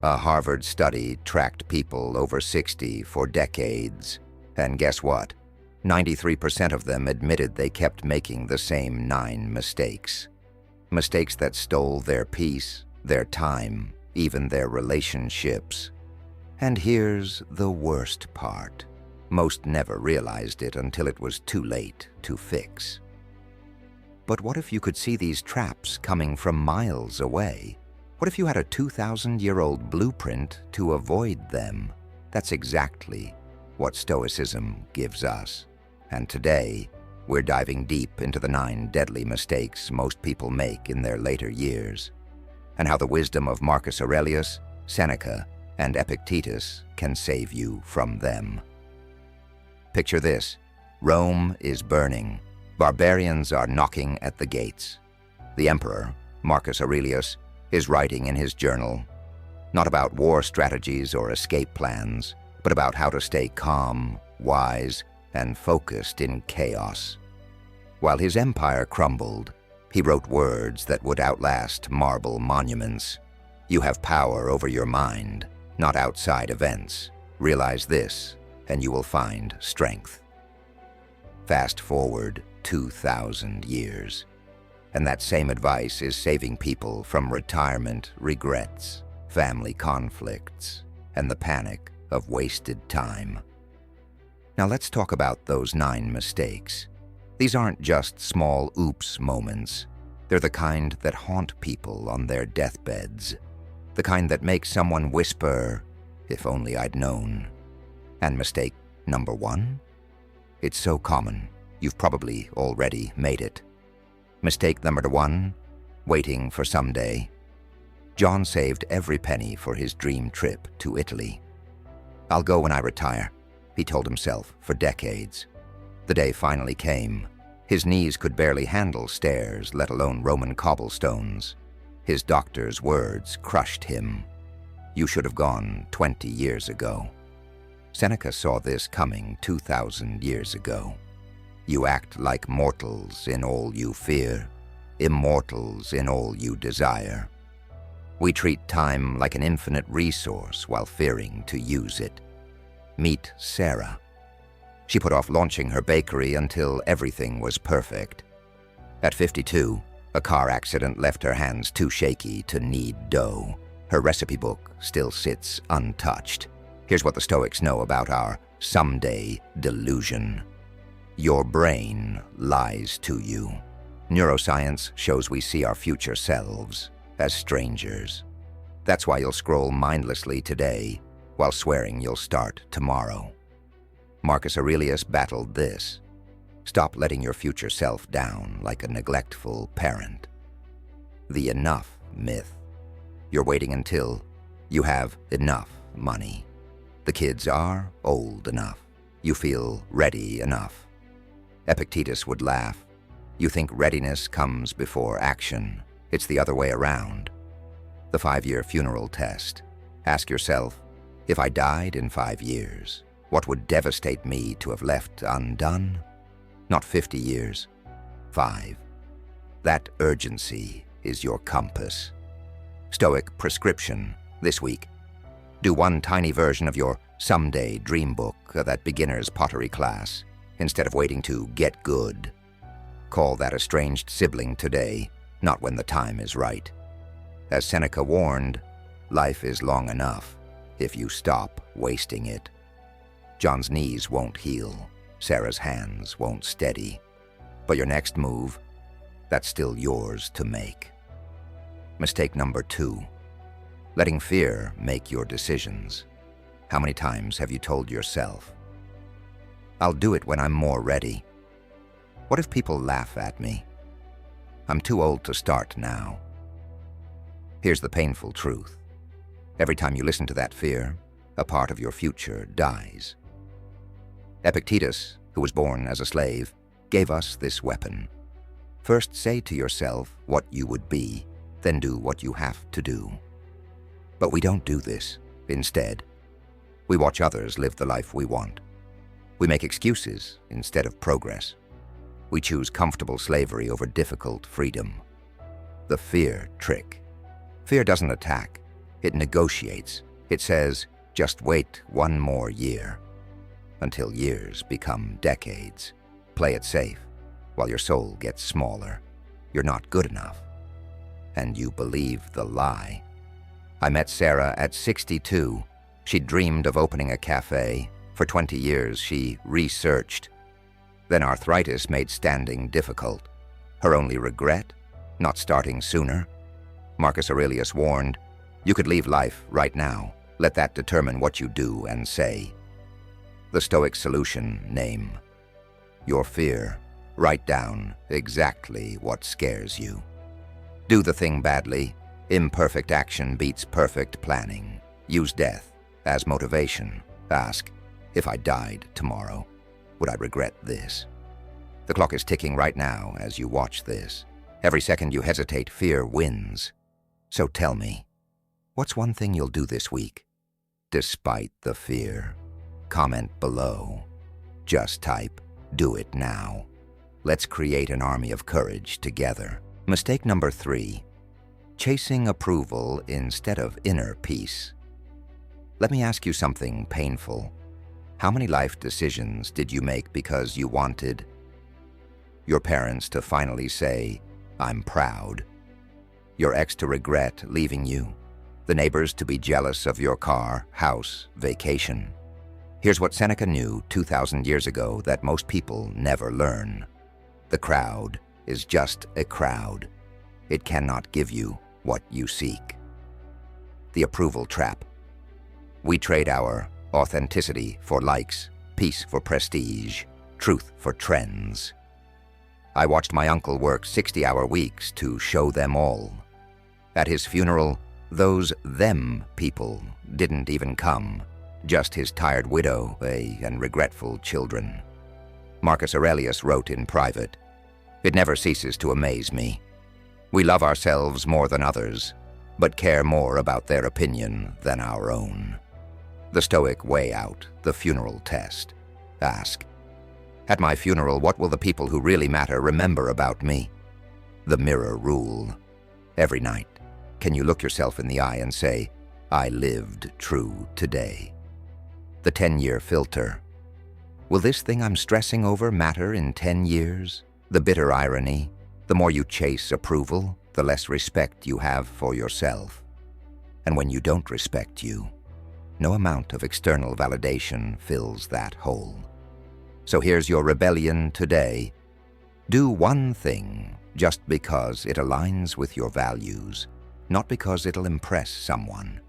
A Harvard study tracked people over 60 for decades, and guess what? 93% of them admitted they kept making the same 9 mistakes. Mistakes that stole their peace, their time, even their relationships. And here's the worst part. Most never realized it until it was too late to fix. But what if you could see these traps coming from miles away? What if you had a 2,000-year-old blueprint to avoid them? That's exactly what Stoicism gives us. And today, we're diving deep into the 9 deadly mistakes most people make in their later years, and how the wisdom of Marcus Aurelius, Seneca, and Epictetus can save you from them. Picture this. Rome is burning. Barbarians are knocking at the gates. The emperor, Marcus Aurelius, is writing in his journal, not about war strategies or escape plans, but about how to stay calm, wise, and focused in chaos. While his empire crumbled, he wrote words that would outlast marble monuments. You have power over your mind, not outside events. Realize this, and you will find strength. Fast forward 2,000 years. And that same advice is saving people from retirement regrets, family conflicts, and the panic of wasted time. Now let's talk about those 9 mistakes. These aren't just small oops moments. They're the kind that haunt people on their deathbeds. The kind that make someone whisper, "If only I'd known." And mistake number 1? It's so common, you've probably already made it. Mistake number 1, waiting for someday. John saved every penny for his dream trip to Italy. "I'll go when I retire," he told himself for decades. The day finally came. His knees could barely handle stairs, let alone Roman cobblestones. His doctor's words crushed him. "You should have gone 20 years ago." Seneca saw this coming 2,000 years ago. You act like mortals in all you fear, immortals in all you desire. We treat time like an infinite resource while fearing to use it. Meet Sarah. She put off launching her bakery until everything was perfect. At 52, a car accident left her hands too shaky to knead dough. Her recipe book still sits untouched. Here's what the Stoics know about our someday delusion. Your brain lies to you. Neuroscience shows we see our future selves as strangers. That's why you'll scroll mindlessly today while swearing you'll start tomorrow. Marcus Aurelius battled this. Stop letting your future self down like a neglectful parent. The enough myth. You're waiting until you have enough money. The kids are old enough. You feel ready enough. Epictetus would laugh. You think readiness comes before action. It's the other way around. The 5-year funeral test. Ask yourself, if I died in 5 years, what would devastate me to have left undone? Not 50 years, 5. That urgency is your compass. Stoic prescription this week. Do one tiny version of your someday dream book, that beginner's pottery class, instead of waiting to get good. Call that estranged sibling today, not when the time is right. As Seneca warned, life is long enough if you stop wasting it. John's knees won't heal, Sarah's hands won't steady, but your next move, that's still yours to make. Mistake number 2, letting fear make your decisions. How many times have you told yourself, "I'll do it when I'm more ready"? What if people laugh at me? I'm too old to start now. Here's the painful truth. Every time you listen to that fear, a part of your future dies. Epictetus, who was born as a slave, gave us this weapon. First say to yourself what you would be, then do what you have to do. But we don't do this. Instead, we watch others live the life we want. We make excuses instead of progress. We choose comfortable slavery over difficult freedom. The fear trick. Fear doesn't attack. It negotiates. It says, just wait one more year. Until years become decades. Play it safe while your soul gets smaller. You're not good enough. And you believe the lie. I met Sarah at 62. She dreamed of opening a cafe. For 20 years, she researched. Then arthritis made standing difficult. Her only regret? Not starting sooner. Marcus Aurelius warned, you could leave life right now. Let that determine what you do and say. The Stoic solution: name your fear. Write down exactly what scares you. Do the thing badly. Imperfect action beats perfect planning. Use death as motivation. Ask, if I died tomorrow, would I regret this? The clock is ticking right now as you watch this. Every second you hesitate, fear wins. So tell me, what's one thing you'll do this week, despite the fear? Comment below. Just type, do it now. Let's create an army of courage together. Mistake number 3, chasing approval instead of inner peace. Let me ask you something painful. How many life decisions did you make because you wanted your parents to finally say, I'm proud? Your ex to regret leaving you? The neighbors to be jealous of your car, house, vacation? Here's what Seneca knew 2,000 years ago that most people never learn. The crowd is just a crowd. It cannot give you what you seek. The approval trap. We trade our authenticity for likes, peace for prestige, truth for trends. I watched my uncle work 60-hour weeks to show them all. At his funeral, those them people didn't even come, just his tired widow and regretful children. Marcus Aurelius wrote in private, it never ceases to amaze me. We love ourselves more than others, but care more about their opinion than our own. The Stoic way out, the funeral test. Ask, at my funeral, what will the people who really matter remember about me? The mirror rule. Every night, can you look yourself in the eye and say, I lived true today? The 10-year filter. Will this thing I'm stressing over matter in 10 years? The bitter irony, the more you chase approval, the less respect you have for yourself. And when you don't respect you, no amount of external validation fills that hole. So here's your rebellion today. Do one thing just because it aligns with your values, not because it'll impress someone.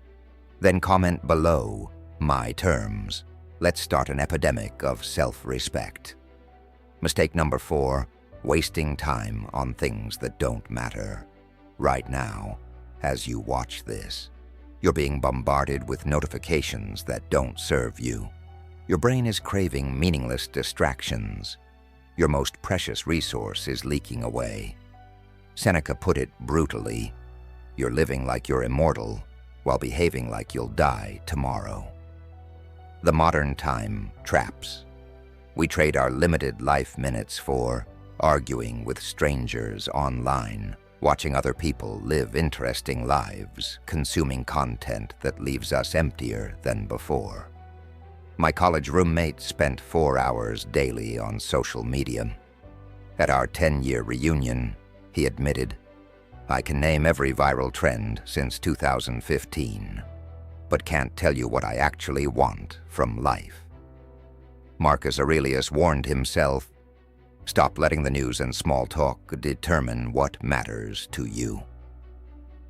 Then comment below, my terms. Let's start an epidemic of self-respect. Mistake number 4, wasting time on things that don't matter. Right now, as you watch this, you're being bombarded with notifications that don't serve you. Your brain is craving meaningless distractions. Your most precious resource is leaking away. Seneca put it brutally, you're living like you're immortal while behaving like you'll die tomorrow. The modern time traps. We trade our limited life minutes for arguing with strangers online, watching other people live interesting lives, consuming content that leaves us emptier than before. My college roommate spent 4 hours daily on social media. At our 10-year reunion, he admitted, I can name every viral trend since 2015, but can't tell you what I actually want from life. Marcus Aurelius warned himself, stop letting the news and small talk determine what matters to you.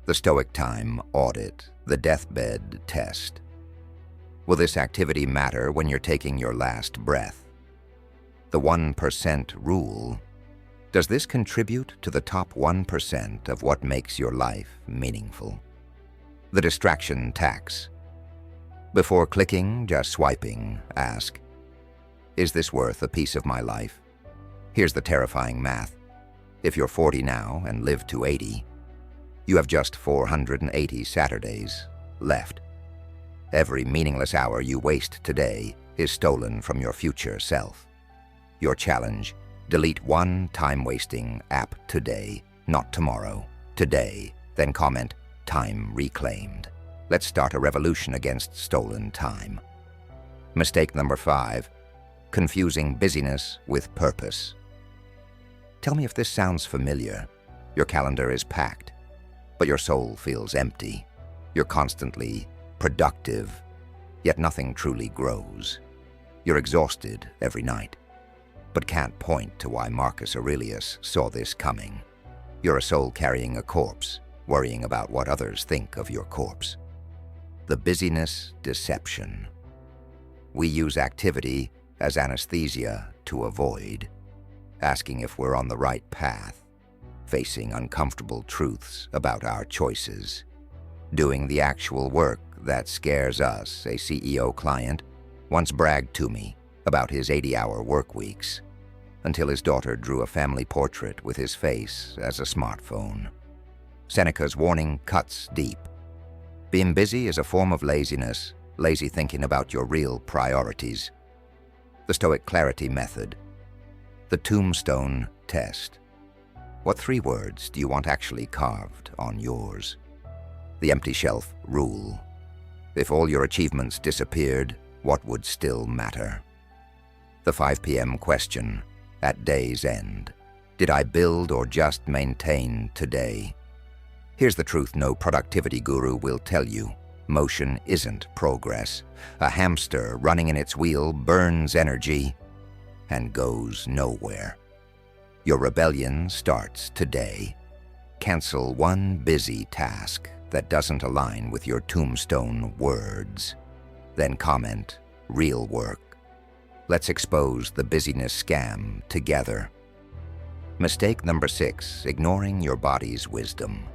The Stoic time audit, the deathbed test. Will this activity matter when you're taking your last breath? The 1% rule. Does this contribute to the top 1% of what makes your life meaningful? The distraction tax. Before clicking, just swiping, ask, is this worth a piece of my life? Here's the terrifying math. If you're 40 now and live to 80, you have just 480 Saturdays left. Every meaningless hour you waste today is stolen from your future self. Your challenge, delete one time-wasting app today, not tomorrow, today, then comment, time reclaimed. Let's start a revolution against stolen time. Mistake number 5, confusing busyness with purpose. Tell me if this sounds familiar. Your calendar is packed, but your soul feels empty. You're constantly productive, yet nothing truly grows. You're exhausted every night, but can't point to why Marcus Aurelius saw this coming. You're a soul carrying a corpse, worrying about what others think of your corpse. The busyness deception. We use activity as anesthesia to avoid, asking if we're on the right path, facing uncomfortable truths about our choices, doing the actual work that scares us. A CEO client once bragged to me about his 80-hour work weeks until his daughter drew a family portrait with his face as a smartphone. Seneca's warning cuts deep. Being busy is a form of laziness, lazy thinking about your real priorities. The Stoic clarity method. The tombstone test. What 3 words do you want actually carved on yours? The empty shelf rule. If all your achievements disappeared, what would still matter? The 5 p.m. question. At day's end, did I build or just maintain today? Here's the truth no productivity guru will tell you. Motion isn't progress. A hamster running in its wheel burns energy and goes nowhere. Your rebellion starts today. Cancel one busy task that doesn't align with your tombstone words. Then comment, real work. Let's expose the busyness scam together. Mistake number 6, ignoring your body's wisdom.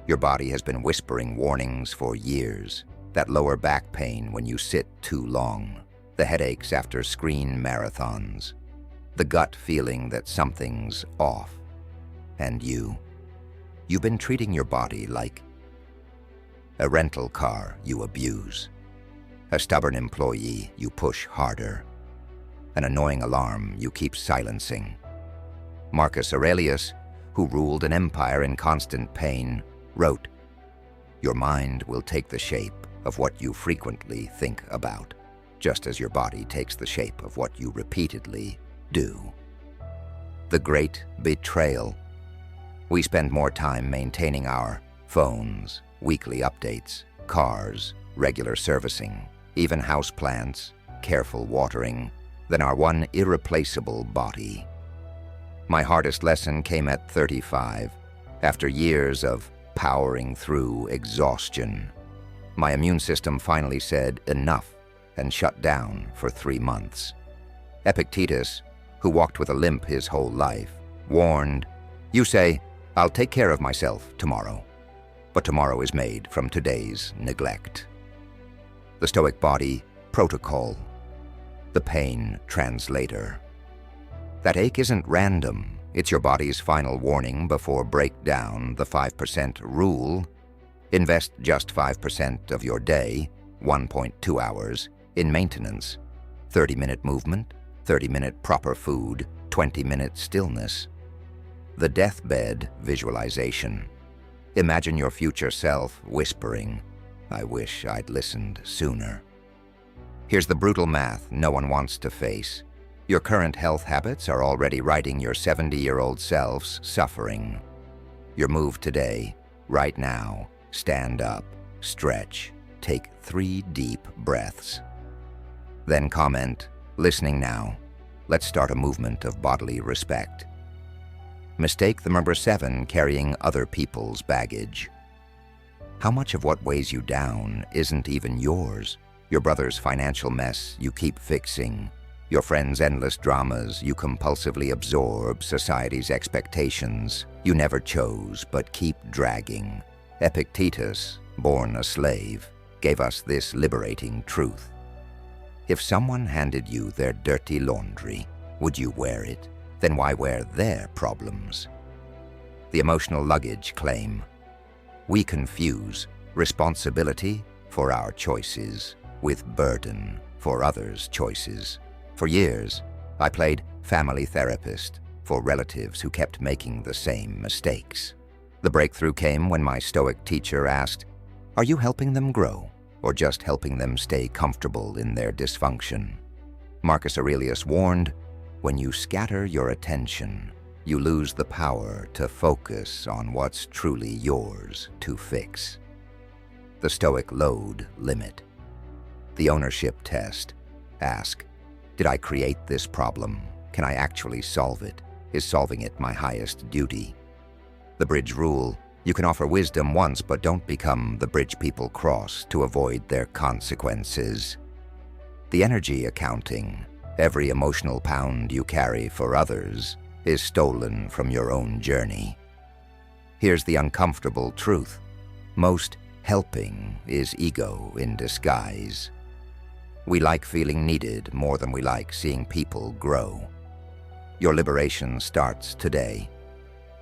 Your body has been whispering warnings for years. That lower back pain when you sit too long, the headaches after screen marathons, the gut feeling that something's off. And you've been treating your body like a rental car you abuse, a stubborn employee you push harder, an annoying alarm you keep silencing. Marcus Aurelius, who ruled an empire in constant pain, wrote, "Your mind will take the shape of what you frequently think about, just as your body takes the shape of what you repeatedly do." The great betrayal. We spend more time maintaining our phones, weekly updates, cars, regular servicing, even houseplants, careful watering, than our one irreplaceable body. My hardest lesson came at 35, after years of powering through exhaustion. My immune system finally said enough and shut down for 3 months. Epictetus, who walked with a limp his whole life, warned, "You say, I'll take care of myself tomorrow, but tomorrow is made from today's neglect." The Stoic body protocol. The pain translator. That ache isn't random. It's your body's final warning before breakdown. The 5% rule. Invest just 5% of your day, 1.2 hours, in maintenance. 30-minute movement, 30-minute proper food, 20-minute stillness. The deathbed visualization. Imagine your future self whispering, "I wish I'd listened sooner." Here's the brutal math no one wants to face. Your current health habits are already writing your 70-year-old self's suffering. Your move today, right now, stand up, stretch, take 3 deep breaths. Then comment, "Listening now. Let's start a movement of bodily respect." Mistake the number 7, carrying other people's baggage. How much of what weighs you down isn't even yours? Your brother's financial mess you keep fixing, your friend's endless dramas you compulsively absorb, society's expectations you never chose but keep dragging. Epictetus, born a slave, gave us this liberating truth. If someone handed you their dirty laundry, would you wear it? Then why wear their problems? The emotional luggage claim. We confuse responsibility for our choices with burden for others' choices. For years, I played family therapist for relatives who kept making the same mistakes. The breakthrough came when my Stoic teacher asked, Are you helping them grow, or just helping them stay comfortable in their dysfunction? Marcus Aurelius warned, when you scatter your attention, you lose the power to focus on what's truly yours to fix. The Stoic load limit. The ownership test. Ask, did I create this problem? Can I actually solve it? Is solving it my highest duty? The bridge rule. You can offer wisdom once, but don't become the bridge people cross to avoid their consequences. The energy accounting. Every emotional pound you carry for others is stolen from your own journey. Here's the uncomfortable truth. Most helping is ego in disguise. We like feeling needed more than we like seeing people grow. Your liberation starts today.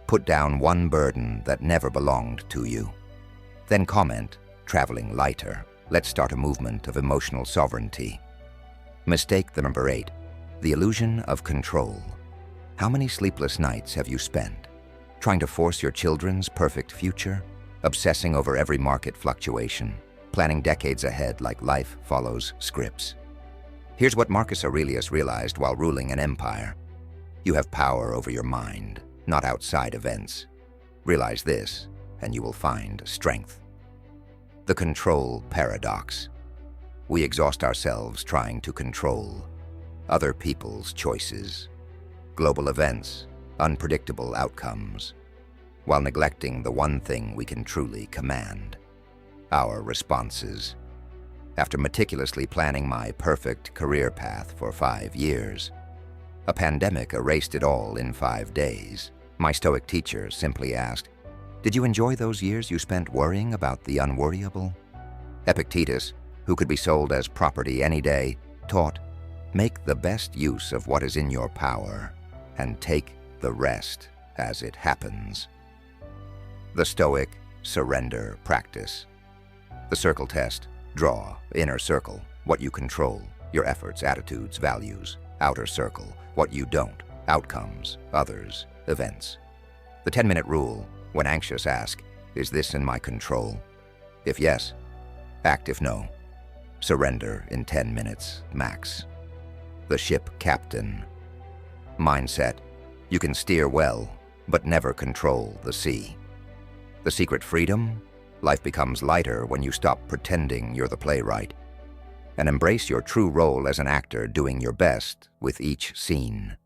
Put down one burden that never belonged to you. Then comment, traveling lighter. Let's start a movement of emotional sovereignty. Mistake the number 8, the illusion of control. How many sleepless nights have you spent trying to force your children's perfect future, obsessing over every market fluctuation, planning decades ahead like life follows scripts? Here's what Marcus Aurelius realized while ruling an empire. You have power over your mind, not outside events. Realize this, and you will find strength. The control paradox. We exhaust ourselves trying to control other people's choices, global events, unpredictable outcomes, while neglecting the one thing we can truly command, our responses. After meticulously planning my perfect career path for 5 years, a pandemic erased it all in 5 days. My Stoic teacher simply asked, "Did you enjoy those years you spent worrying about the unworryable?" Epictetus, who could be sold as property any day, taught, "Make the best use of what is in your power, and take the rest as it happens." The Stoic surrender practice. The circle test. Draw, inner circle, what you control, your efforts, attitudes, values. Outer circle, what you don't, outcomes, others, events. The 10-minute rule. When anxious, ask, is this in my control? If yes, act. If no, surrender in 10 minutes, max. The ship captain. Mindset. You can steer well, but never control the sea. The secret freedom. Life becomes lighter when you stop pretending you're the playwright and embrace your true role as an actor, doing your best with each scene.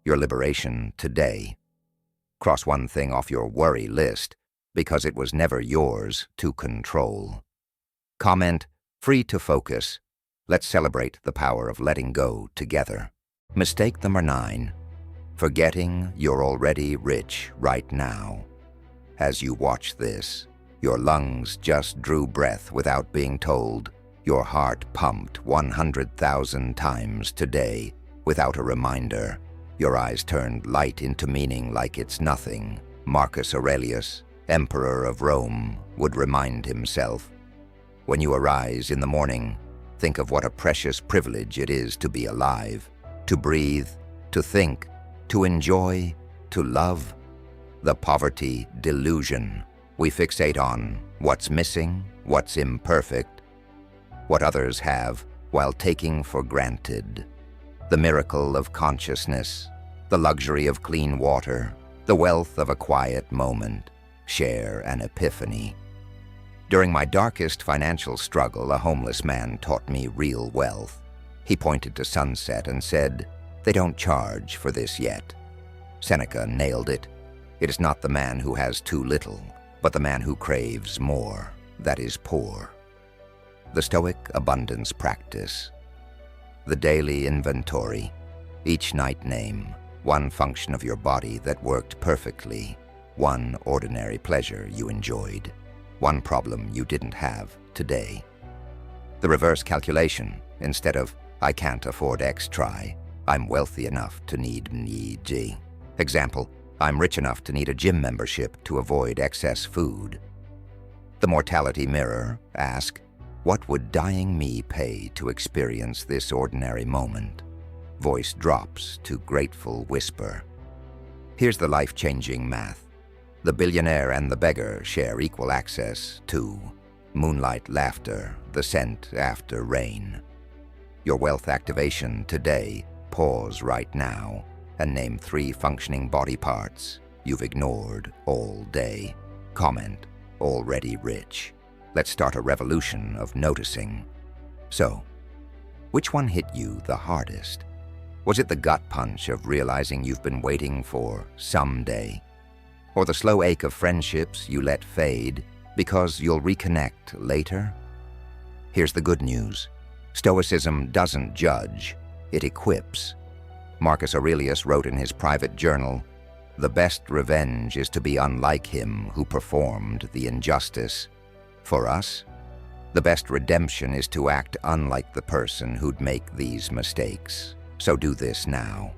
Your liberation today. Cross one thing off your worry list because it was never yours to control. Comment, free to focus. Let's celebrate the power of letting go together. Mistake number 9, forgetting you're already rich right now. As you watch this, your lungs just drew breath without being told. Your heart pumped 100,000 times today without a reminder. Your eyes turned light into meaning like it's nothing. Marcus Aurelius, Emperor of Rome, would remind himself. When you arise in the morning, think of what a precious privilege it is to be alive, to breathe, to think, to enjoy, to love. The poverty delusion. We fixate on what's missing, what's imperfect, what others have while taking for granted. The miracle of consciousness, the luxury of clean water, the wealth of a quiet moment. Share an epiphany. During my darkest financial struggle, a homeless man taught me real wealth. He pointed to sunset and said, "They don't charge for this yet." Seneca nailed it. It is not the man who has too little, but the man who craves more that is poor. The Stoic abundance practice. The daily inventory. Each night name one function of your body that worked perfectly, one ordinary pleasure you enjoyed, one problem you didn't have today. The reverse calculation. Instead of, I can't afford X, try, I'm wealthy enough to need G. Example, I'm rich enough to need a gym membership to avoid excess food. The mortality mirror. Ask, what would dying me pay to experience this ordinary moment? Voice drops to grateful whisper. Here's the life-changing math. The billionaire and the beggar share equal access to moonlight laughter, the scent after rain. Your wealth activation today, pause right now and name 3 functioning body parts you've ignored all day. Comment, already rich. Let's start a revolution of noticing. So, which one hit you the hardest? Was it the gut punch of realizing you've been waiting for someday? Or the slow ache of friendships you let fade because you'll reconnect later? Here's the good news. Stoicism doesn't judge, it equips. Marcus Aurelius wrote in his private journal, "The best revenge is to be unlike him who performed the injustice." For us, the best redemption is to act unlike the person who'd make these mistakes. So do this now.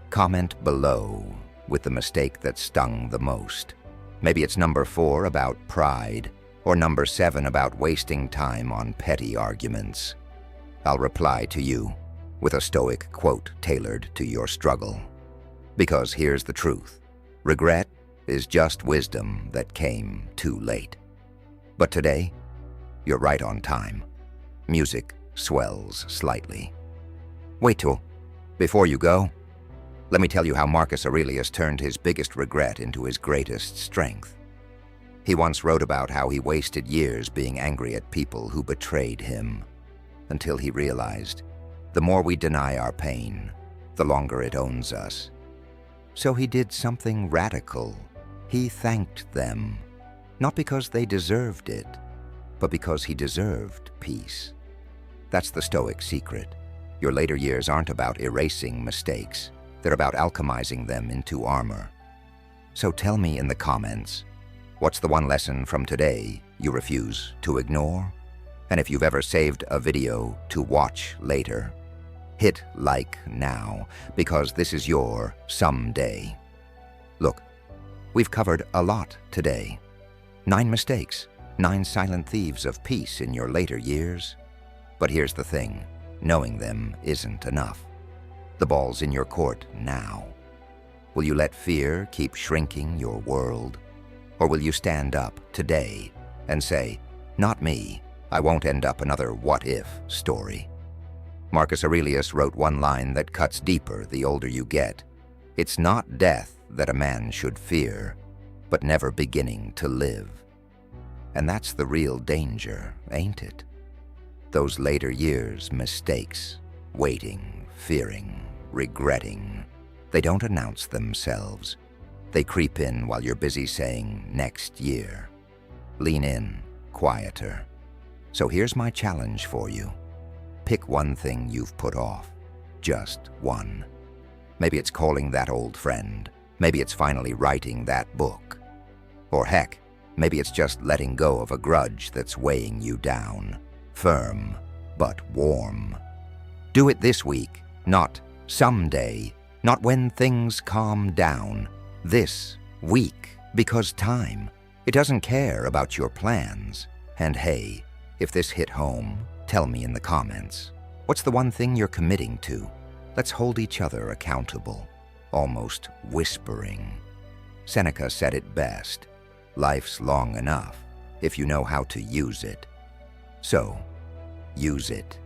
Comment below with the mistake that stung the most. Maybe it's number 4 about pride, or number 7 about wasting time on petty arguments. I'll reply to you with a Stoic quote tailored to your struggle. Because here's the truth. Regret is just wisdom that came too late. But today, you're right on time. Music swells slightly. Wait till, before you go, let me tell you how Marcus Aurelius turned his biggest regret into his greatest strength. He once wrote about how he wasted years being angry at people who betrayed him, until he realized the more we deny our pain, the longer it owns us. So he did something radical. He thanked them, not because they deserved it, but because he deserved peace. That's the Stoic secret. Your later years aren't about erasing mistakes. They're about alchemizing them into armor. So tell me in the comments, what's the one lesson from today you refuse to ignore? And if you've ever saved a video to watch later, hit like now, because this is your someday. Look, we've covered a lot today. 9 mistakes, 9 silent thieves of peace in your later years. But here's the thing, knowing them isn't enough. The ball's in your court now. Will you let fear keep shrinking your world? Or will you stand up today and say, not me, I won't end up another what-if story? Marcus Aurelius wrote one line that cuts deeper the older you get. It's not death that a man should fear, but never beginning to live. And that's the real danger, ain't it? Those later years' mistakes, waiting, fearing, regretting, they don't announce themselves. They creep in while you're busy saying, next year. Lean in, quieter. So here's my challenge for you. Pick one thing you've put off. Just one. Maybe it's calling that old friend. Maybe it's finally writing that book. Or heck, maybe it's just letting go of a grudge that's weighing you down. Firm, but warm. Do it this week, not someday, not when things calm down. This week, because time, it doesn't care about your plans. And hey, if this hit home, tell me in the comments. What's the one thing you're committing to? Let's hold each other accountable, almost whispering. Seneca said it best. Life's long enough if you know how to use it. So, use it